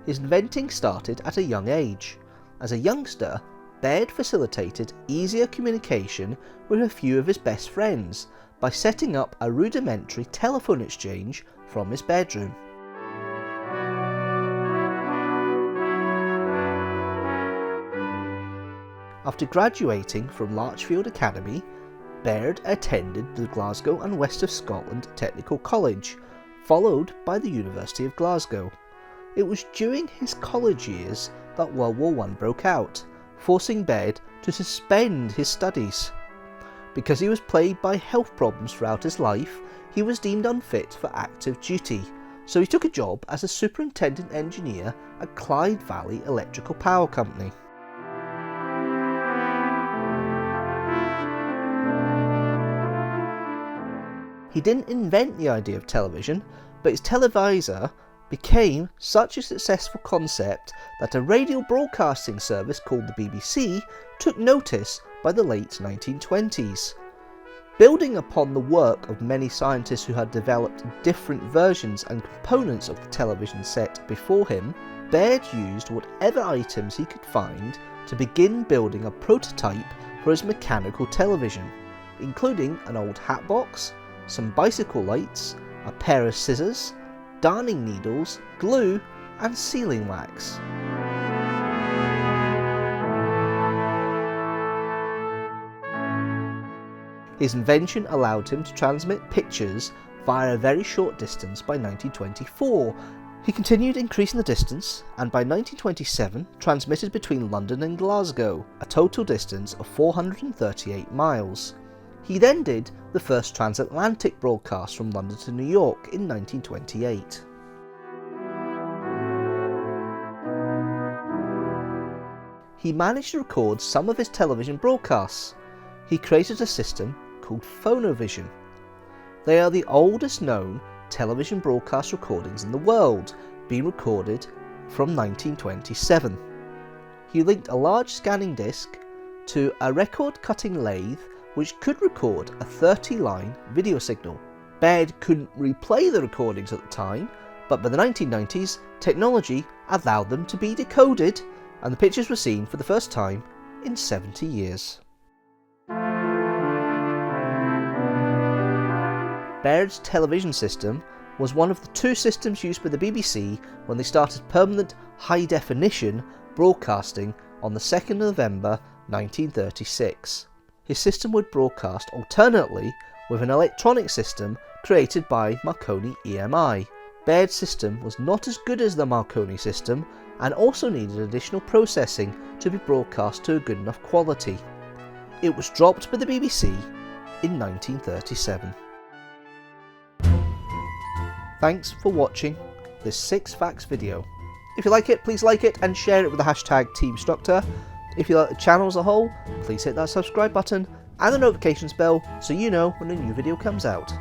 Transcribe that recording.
his inventing started at a young age. As a youngster, Baird facilitated easier communication with a few of his best friends by setting up a rudimentary telephone exchange from his bedroom. After graduating from Larchfield Academy, Baird attended the Glasgow and West of Scotland Technical College, followed by the University of Glasgow. It was during his college years that World War I broke out, forcing Baird to suspend his studies. Because he was plagued by health problems throughout his life, he was deemed unfit for active duty, so he took a job as a superintendent engineer at Clyde Valley Electrical Power Company. He didn't invent the idea of television, but his televisor became such a successful concept that a radio broadcasting service called the BBC took notice by the late 1920s. Building upon the work of many scientists who had developed different versions and components of the television set before him, Baird used whatever items he could find to begin building a prototype for his mechanical television, including an old hat box, some bicycle lights, a pair of scissors, darning needles, glue and sealing wax. His invention allowed him to transmit pictures via a very short distance by 1924. He continued increasing the distance and by 1927 transmitted between London and Glasgow, a total distance of 438 miles. He then did the first transatlantic broadcast from London to New York in 1928. He managed to record some of his television broadcasts. He created a system called phonovision. They are the oldest known television broadcast recordings in the world, being recorded from 1927. He linked a large scanning disc to a record-cutting lathe which could record a 30-line video signal. Baird couldn't replay the recordings at the time, but by the 1990s, technology allowed them to be decoded, and the pictures were seen for the first time in 70 years. Baird's television system was one of the two systems used by the BBC when they started permanent high-definition broadcasting on the 2nd of November 1936. His system would broadcast alternately with an electronic system created by Marconi EMI. Baird's system was not as good as the Marconi system and also needed additional processing to be broadcast to a good enough quality. It was dropped by the BBC in 1937. Thanks for watching this 6 facts video. If you like it, please like it and share it with the hashtag teamstructor. If you like the channel as a whole, please hit that subscribe button and the notifications bell so you know when a new video comes out.